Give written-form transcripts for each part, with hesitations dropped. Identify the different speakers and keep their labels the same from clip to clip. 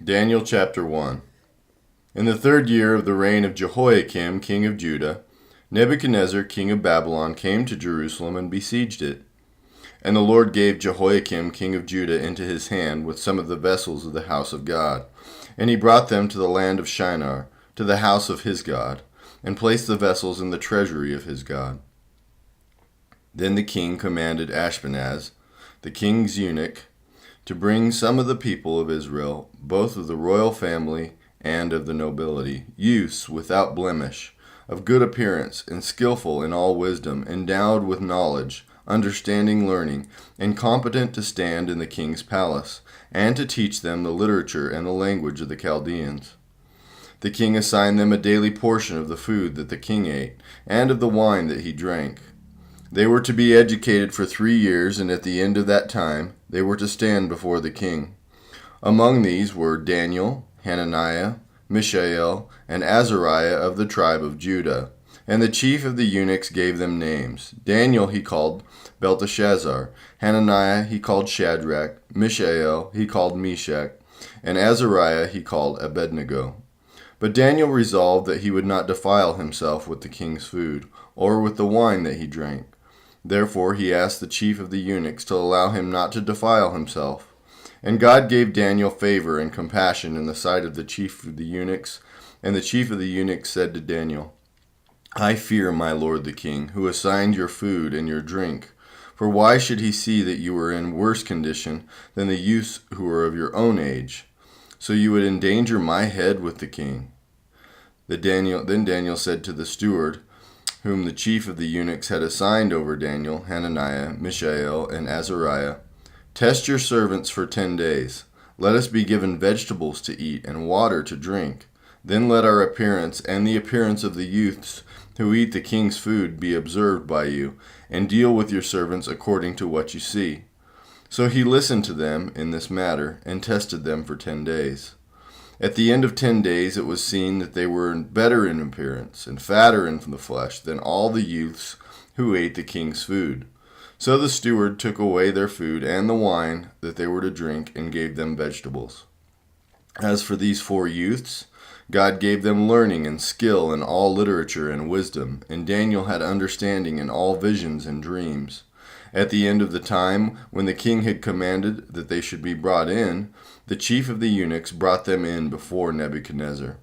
Speaker 1: Daniel chapter 1. In the 3rd year of the reign of Jehoiakim, king of Judah, Nebuchadnezzar, king of Babylon, came to Jerusalem and besieged it. And the Lord gave Jehoiakim, king of Judah, into his hand with some of the vessels of the house of God. And he brought them to the land of Shinar, to the house of his God, and placed the vessels in the treasury of his God. Then the king commanded Ashpenaz, the king's eunuch, to bring some of the people of Israel, both of the royal family and of the nobility, youths without blemish, of good appearance, and skillful in all wisdom, endowed with knowledge, understanding learning, and competent to stand in the king's palace, and to teach them the literature and the language of the Chaldeans. The king assigned them a daily portion of the food that the king ate, and of the wine that he drank. They were to be educated for 3 years, and at the end of that time they were to stand before the king. Among these were Daniel, Hananiah, Mishael, and Azariah of the tribe of Judah. And the chief of the eunuchs gave them names. Daniel he called Belteshazzar, Hananiah he called Shadrach, Mishael he called Meshach, and Azariah he called Abednego. But Daniel resolved that he would not defile himself with the king's food, or with the wine that he drank. Therefore he asked the chief of the eunuchs to allow him not to defile himself. And God gave Daniel favor and compassion in the sight of the chief of the eunuchs. And the chief of the eunuchs said to Daniel, I fear my lord the king, who assigned your food and your drink. For why should he see that you are in worse condition than the youths who are of your own age? So you would endanger my head with the king. Then Daniel said to the steward, whom the chief of the eunuchs had assigned over Daniel, Hananiah, Mishael, and Azariah, Test your servants for 10 days. Let us be given vegetables to eat and water to drink. Then let our appearance and the appearance of the youths who eat the king's food be observed by you, and deal with your servants according to what you see. So he listened to them in this matter, and tested them for 10 days. At the end of 10 days it was seen that they were better in appearance and fatter in the flesh than all the youths who ate the king's food. So the steward took away their food and the wine that they were to drink, and gave them vegetables. As for these 4 youths, God gave them learning and skill in all literature and wisdom, and Daniel had understanding in all visions and dreams. At the end of the time, when the king had commanded that they should be brought in, the chief of the eunuchs brought them in before Nebuchadnezzar.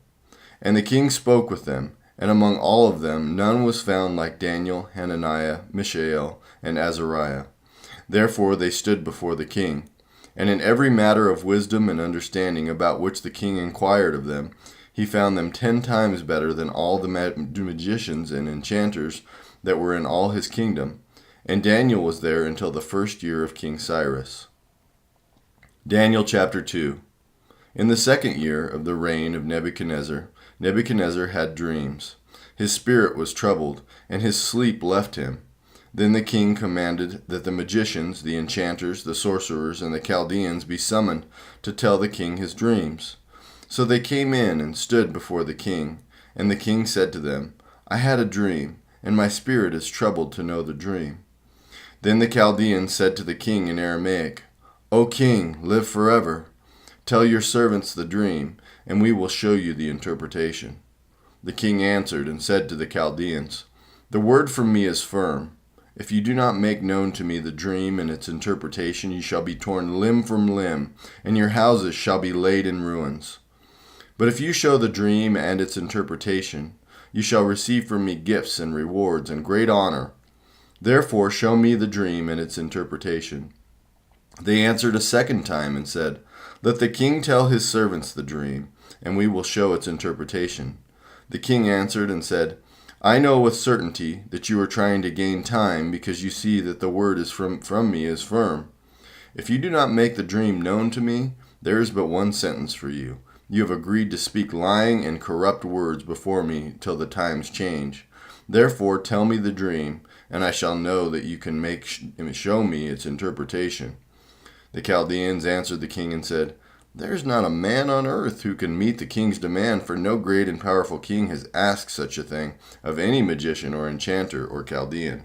Speaker 1: And the king spoke with them, and among all of them none was found like Daniel, Hananiah, Mishael, and Azariah. Therefore they stood before the king. And in every matter of wisdom and understanding about which the king inquired of them, he found them 10 times better than all the magicians and enchanters that were in all his kingdom. And Daniel was there until the 1st year of King Cyrus. Daniel chapter 2. In the 2nd year of the reign of Nebuchadnezzar, Nebuchadnezzar had dreams. His spirit was troubled, and his sleep left him. Then the king commanded that the magicians, the enchanters, the sorcerers, and the Chaldeans be summoned to tell the king his dreams. So they came in and stood before the king. And the king said to them, I had a dream, and my spirit is troubled to know the dream. Then the Chaldeans said to the king in Aramaic, O king, live forever. Tell your servants the dream, and we will show you the interpretation. The king answered and said to the Chaldeans, The word from me is firm. If you do not make known to me the dream and its interpretation, you shall be torn limb from limb, and your houses shall be laid in ruins. But if you show the dream and its interpretation, you shall receive from me gifts and rewards and great honor. Therefore show me the dream and its interpretation. They answered a 2nd time and said, Let the king tell his servants the dream, and we will show its interpretation. The king answered and said, I know with certainty that you are trying to gain time, because you see that the word is from me is firm. If you do not make the dream known to me, there is but one sentence for you. You have agreed to speak lying and corrupt words before me till the times change. Therefore tell me the dream, and I shall know that you can show me its interpretation. The Chaldeans answered the king and said, There is not a man on earth who can meet the king's demand, for no great and powerful king has asked such a thing of any magician or enchanter or Chaldean.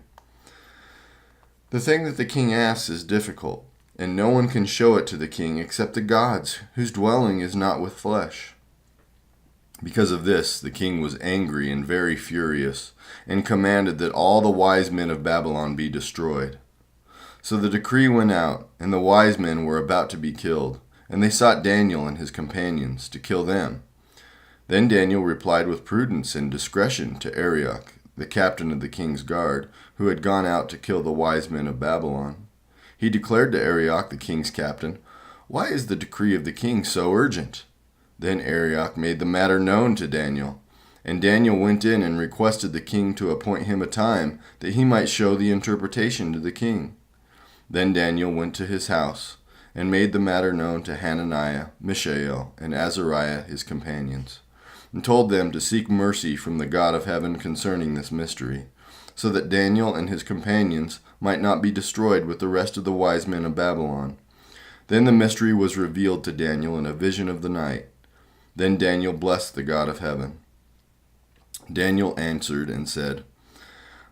Speaker 1: The thing that the king asks is difficult, and no one can show it to the king except the gods, whose dwelling is not with flesh." Because of this, the king was angry and very furious, and commanded that all the wise men of Babylon be destroyed. So the decree went out, and the wise men were about to be killed, and they sought Daniel and his companions to kill them. Then Daniel replied with prudence and discretion to Arioch, the captain of the king's guard, who had gone out to kill the wise men of Babylon. He declared to Arioch, the king's captain, "Why is the decree of the king so urgent?" Then Arioch made the matter known to Daniel, and Daniel went in and requested the king to appoint him a time that he might show the interpretation to the king. Then Daniel went to his house, and made the matter known to Hananiah, Mishael, and Azariah his companions, and told them to seek mercy from the God of heaven concerning this mystery, so that Daniel and his companions might not be destroyed with the rest of the wise men of Babylon. Then the mystery was revealed to Daniel in a vision of the night. Then Daniel blessed the God of heaven. Daniel answered and said,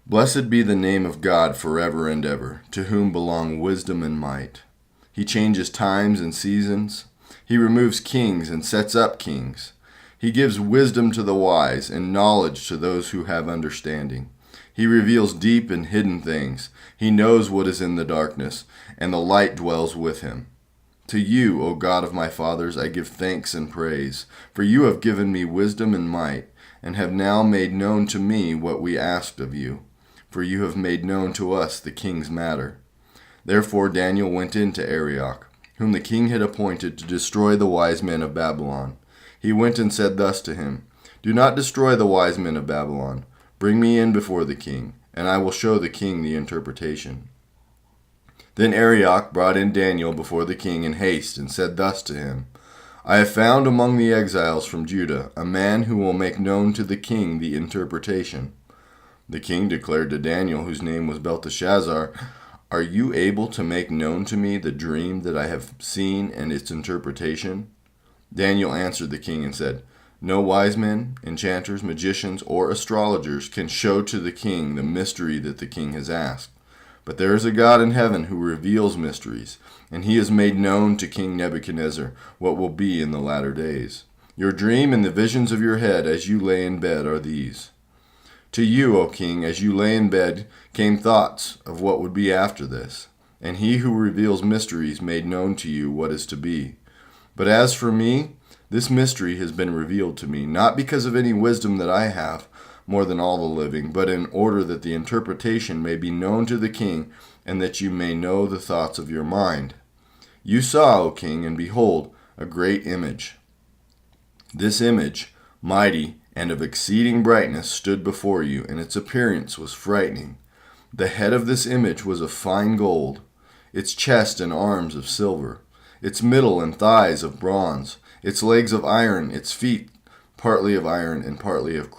Speaker 1: "Blessed be the name of God forever and ever, to whom belong wisdom and might. He changes times and seasons. He removes kings and sets up kings. He gives wisdom to the wise and knowledge to those who have understanding. He reveals deep and hidden things. He knows what is in the darkness, and the light dwells with him. To you, O God of my fathers, I give thanks and praise, for you have given me wisdom and might, and have now made known to me what we asked of you, for you have made known to us the king's matter." Therefore Daniel went in to Arioch, whom the king had appointed to destroy the wise men of Babylon. He went and said thus to him, "Do not destroy the wise men of Babylon. Bring me in before the king, and I will show the king the interpretation." Then Arioch brought in Daniel before the king in haste, and said thus to him, "I have found among the exiles from Judah a man who will make known to the king the interpretation." The king declared to Daniel, whose name was Belteshazzar, "Are you able to make known to me the dream that I have seen and its interpretation?" Daniel answered the king and said, "No wise men, enchanters, magicians, or astrologers can show to the king the mystery that the king has asked. But there is a God in heaven who reveals mysteries, and he has made known to King Nebuchadnezzar what will be in the latter days. Your dream and the visions of your head as you lay in bed are these. To you, O king, as you lay in bed, came thoughts of what would be after this, and he who reveals mysteries made known to you what is to be. But as for me, this mystery has been revealed to me, not because of any wisdom that I have, more than all the living, but in order that the interpretation may be known to the king, and that you may know the thoughts of your mind. You saw, O king, and behold, a great image. This image, mighty and of exceeding brightness, stood before you, and its appearance was frightening. The head of this image was of fine gold, its chest and arms of silver, its middle and thighs of bronze, its legs of iron, its feet partly of iron and partly of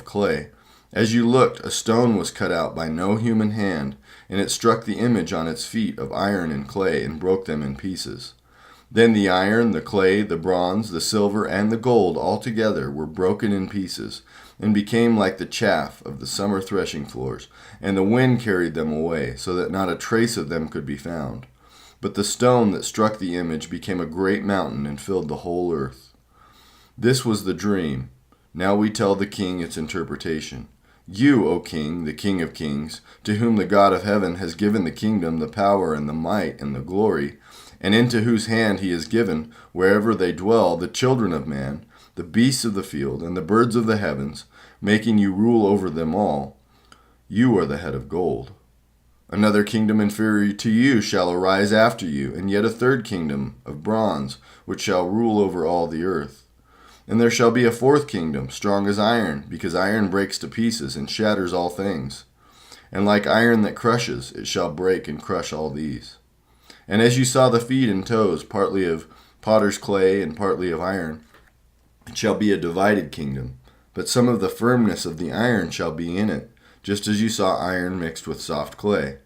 Speaker 1: clay. As you looked, a stone was cut out by no human hand, and it struck the image on its feet of iron and clay and broke them in pieces. Then the iron, the clay, the bronze, the silver, and the gold all together were broken in pieces, and became like the chaff of the summer threshing floors, and the wind carried them away, so that not a trace of them could be found. But the stone that struck the image became a great mountain and filled the whole earth. This was the dream. Now we tell the king its interpretation. You, O king, the king of kings, to whom the God of heaven has given the kingdom, the power, and the might, and the glory, and into whose hand he has given, wherever they dwell, the children of man, the beasts of the field, and the birds of the heavens, making you rule over them all. You are the head of gold. Another kingdom inferior to you shall arise after you, and yet a third kingdom of bronze, which shall rule over all the earth. And there shall be a fourth kingdom, strong as iron, because iron breaks to pieces and shatters all things. And like iron that crushes, it shall break and crush all these. And as you saw the feet and toes, partly of potter's clay and partly of iron, it shall be a divided kingdom. But some of the firmness of the iron shall be in it, just as you saw iron mixed with soft clay.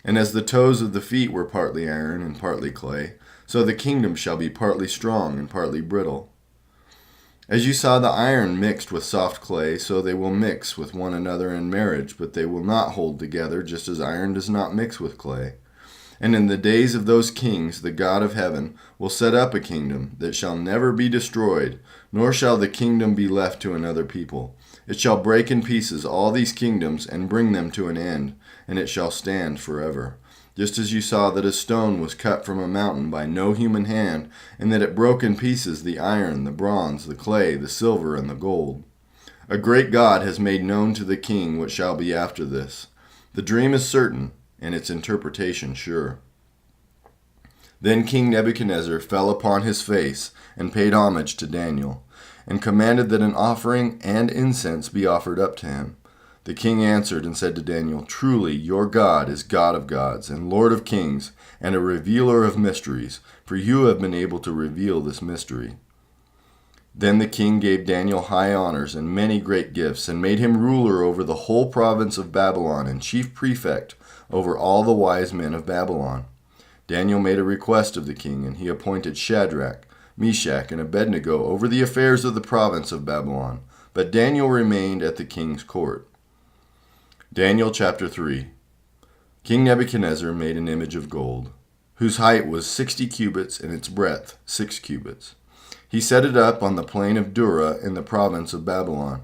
Speaker 1: And as the toes of the feet were partly iron and partly clay, so the kingdom shall be partly strong and partly brittle. As you saw the iron mixed with soft clay, so they will mix with one another in marriage, but they will not hold together, just as iron does not mix with clay. And in the days of those kings the God of heaven will set up a kingdom that shall never be destroyed, nor shall the kingdom be left to another people. It shall break in pieces all these kingdoms and bring them to an end, and it shall stand forever. Just as you saw that a stone was cut from a mountain by no human hand, and that it broke in pieces the iron, the bronze, the clay, the silver, and the gold. A great God has made known to the king what shall be after this. The dream is certain, and its interpretation sure. Then King Nebuchadnezzar fell upon his face and paid homage to Daniel, and commanded that an offering and incense be offered up to him. The king answered and said to Daniel, "Truly, your God is God of gods and Lord of kings and a revealer of mysteries, for you have been able to reveal this mystery." Then the king gave Daniel high honors and many great gifts, and made him ruler over the whole province of Babylon and chief prefect over all the wise men of Babylon. Daniel made a request of the king, and he appointed Shadrach, Meshach, and Abednego over the affairs of the province of Babylon. But Daniel remained at the king's court. Daniel chapter 3. King Nebuchadnezzar made an image of gold, whose height was 60 cubits and its breadth 6 cubits. He set it up on the plain of Dura in the province of Babylon.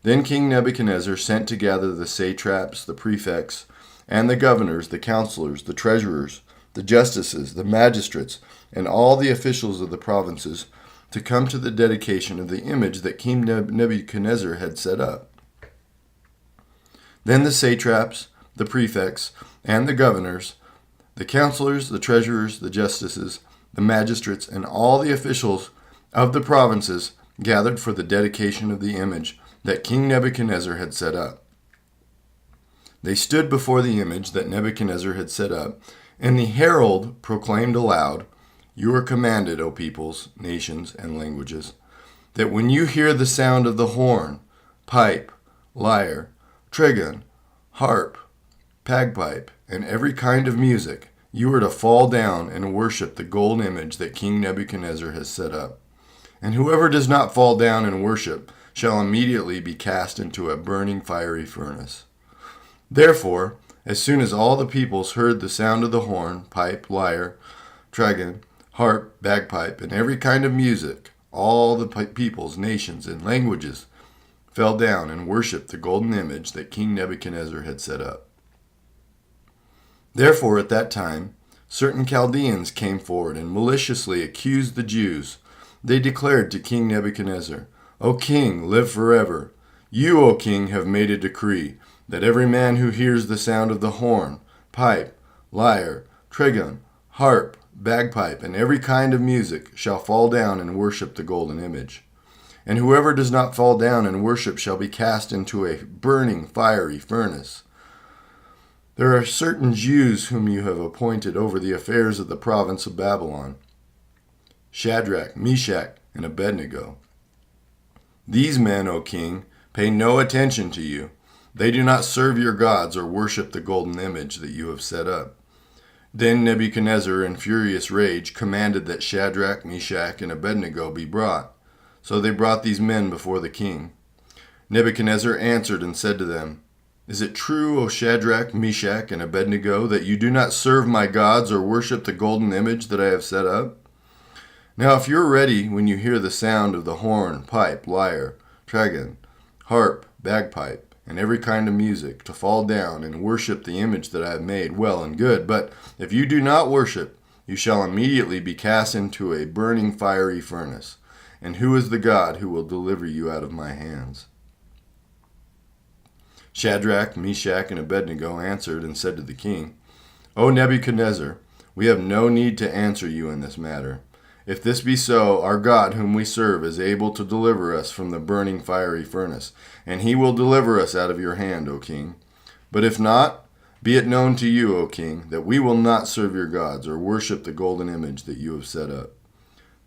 Speaker 1: Then King Nebuchadnezzar sent together the satraps, the prefects, and the governors, the counselors, the treasurers, the justices, the magistrates, and all the officials of the provinces to come to the dedication of the image that King Nebuchadnezzar had set up. Then the satraps, the prefects, and the governors, the counselors, the treasurers, the justices, the magistrates, and all the officials of the provinces gathered for the dedication of the image that King Nebuchadnezzar had set up. They stood before the image that Nebuchadnezzar had set up, and the herald proclaimed aloud, "You are commanded, O peoples, nations, and languages, that when you hear the sound of the horn, pipe, lyre, trigon, harp, bagpipe, and every kind of music, you are to fall down and worship the golden image that King Nebuchadnezzar has set up. And whoever does not fall down and worship shall immediately be cast into a burning fiery furnace." Therefore, as soon as all the peoples heard the sound of the horn, pipe, lyre, trigon, harp, bagpipe, and every kind of music, all the peoples, nations, and languages fell down and worshipped the golden image that King Nebuchadnezzar had set up. Therefore, at that time, certain Chaldeans came forward and maliciously accused the Jews. They declared to King Nebuchadnezzar, "O king, live forever. You, O king, have made a decree that every man who hears the sound of the horn, pipe, lyre, trigon, harp, bagpipe, and every kind of music shall fall down and worship the golden image. And whoever does not fall down and worship shall be cast into a burning fiery furnace. There are certain Jews whom you have appointed over the affairs of the province of Babylon, Shadrach, Meshach, and Abednego. These men, O king, pay no attention to you. They do not serve your gods or worship the golden image that you have set up." Then Nebuchadnezzar, in furious rage, commanded that Shadrach, Meshach, and Abednego be brought. So they brought these men before the king. Nebuchadnezzar answered and said to them, "Is it true, O Shadrach, Meshach, and Abednego, that you do not serve my gods or worship the golden image that I have set up? Now if you're ready when you hear the sound of the horn, pipe, lyre, trigon, harp, bagpipe, and every kind of music, to fall down and worship the image that I have made, well and good. But if you do not worship, you shall immediately be cast into a burning fiery furnace. And who is the God who will deliver you out of my hands?" Shadrach, Meshach, and Abednego answered and said to the king, "O Nebuchadnezzar, we have no need to answer you in this matter. If this be so, our God whom we serve is able to deliver us from the burning fiery furnace, and he will deliver us out of your hand, O king. But if not, be it known to you, O king, that we will not serve your gods or worship the golden image that you have set up."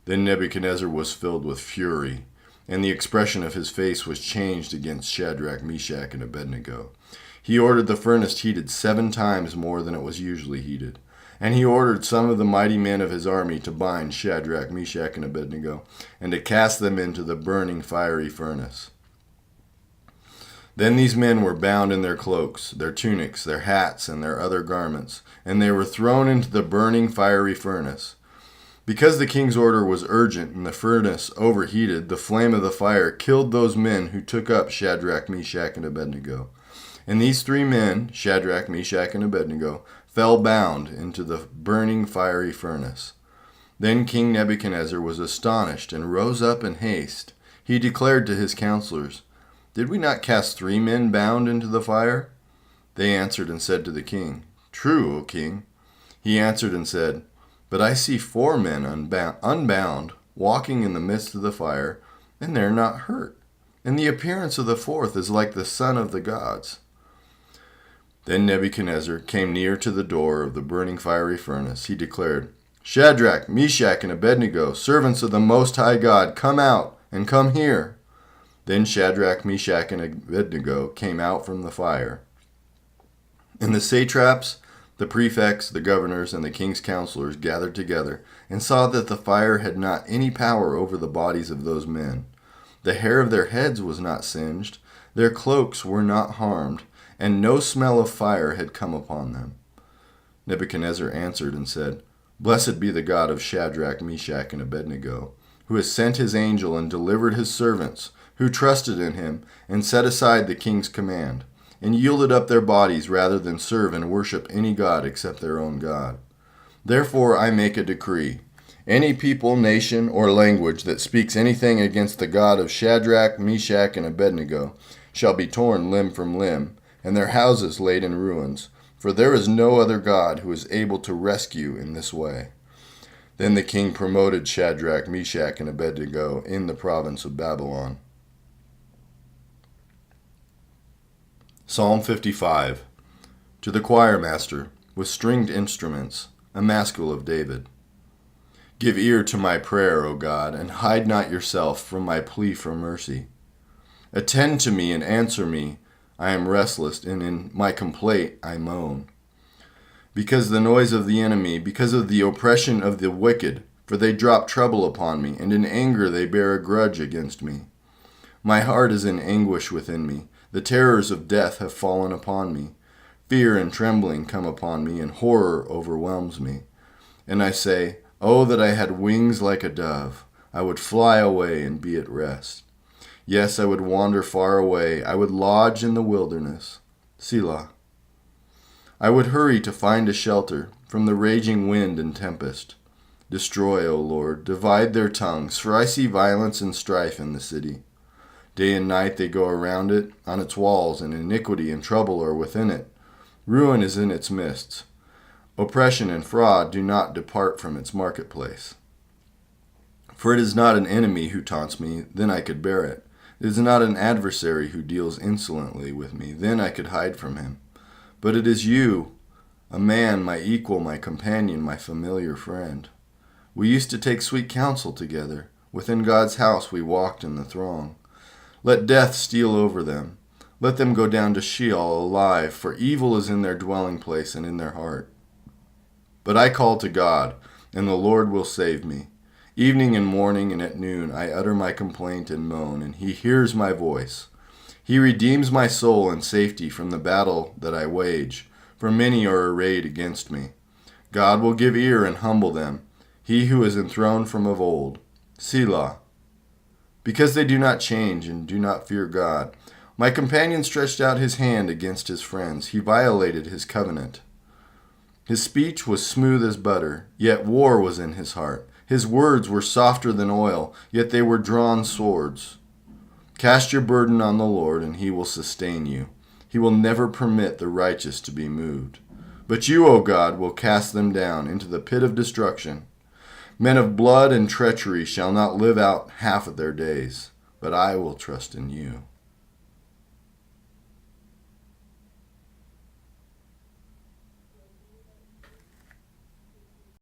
Speaker 1: Then Nebuchadnezzar was filled with fury, and the expression of his face was changed against Shadrach, Meshach, and Abednego. He ordered the furnace heated 7 times more than it was usually heated. And he ordered some of the mighty men of his army to bind Shadrach, Meshach, and Abednego, and to cast them into the burning fiery furnace. Then these men were bound in their cloaks, their tunics, their hats, and their other garments, and they were thrown into the burning fiery furnace. Because the king's order was urgent and the furnace overheated, the flame of the fire killed those men who took up Shadrach, Meshach, and Abednego. And these three men, Shadrach, Meshach, and Abednego, fell bound into the burning fiery furnace. Then King Nebuchadnezzar was astonished and rose up in haste. He declared to his counselors, "Did we not cast three men bound into the fire?" They answered and said to the king, "True, O king." He answered and said, "But I see four men unbound, walking in the midst of the fire, and they're not hurt. And the appearance of the fourth is like the son of the gods." Then Nebuchadnezzar came near to the door of the burning fiery furnace. He declared, "Shadrach, Meshach, and Abednego, servants of the Most High God, come out and come here." Then Shadrach, Meshach, and Abednego came out from the fire. And the satraps, the prefects, the governors, and the king's counselors gathered together and saw that the fire had not any power over the bodies of those men. The hair of their heads was not singed, their cloaks were not harmed, and no smell of fire had come upon them. Nebuchadnezzar answered and said, "Blessed be the God of Shadrach, Meshach, and Abednego, who has sent his angel and delivered his servants, who trusted in him and set aside the king's command, and yielded up their bodies rather than serve and worship any god except their own God. Therefore I make a decree. Any people, nation, or language that speaks anything against the God of Shadrach, Meshach, and Abednego shall be torn limb from limb, and their houses laid in ruins, for there is no other God who is able to rescue in this way." Then the king promoted Shadrach, Meshach, and Abednego in the province of Babylon. Psalm 55. To the choir master, with stringed instruments, a maskil of David. Give ear to my prayer, O God, and hide not yourself from my plea for mercy. Attend to me and answer me. I am restless, and in my complaint I moan. Because the noise of the enemy, because of the oppression of the wicked, for they drop trouble upon me, and in anger they bear a grudge against me. My heart is in anguish within me. The terrors of death have fallen upon me. Fear and trembling come upon me, and horror overwhelms me. And I say, "Oh, that I had wings like a dove! I would fly away and be at rest. Yes, I would wander far away. I would lodge in the wilderness." Selah. I would hurry to find a shelter from the raging wind and tempest. Destroy, O Lord, divide their tongues, for I see violence and strife in the city. Day and night they go around it, on its walls, and iniquity and trouble are within it. Ruin is in its midst. Oppression and fraud do not depart from its marketplace. For it is not an enemy who taunts me, then I could bear it. It is not an adversary who deals insolently with me, then I could hide from him. But it is you, a man, my equal, my companion, my familiar friend. We used to take sweet counsel together. Within God's house we walked in the throng. Let death steal over them. Let them go down to Sheol alive, for evil is in their dwelling place and in their heart. But I call to God, and the Lord will save me. Evening and morning and at noon I utter my complaint and moan, and he hears my voice. He redeems my soul in safety from the battle that I wage, for many are arrayed against me. God will give ear and humble them, he who is enthroned from of old. Selah. Because they do not change and do not fear God, my companion stretched out his hand against his friends. He violated his covenant. His speech was smooth as butter, yet war was in his heart. His words were softer than oil, yet they were drawn swords. Cast your burden on the Lord, and he will sustain you. He will never permit the righteous to be moved. But you, O God, will cast them down into the pit of destruction. Men of blood and treachery shall not live out half of their days, but I will trust in you.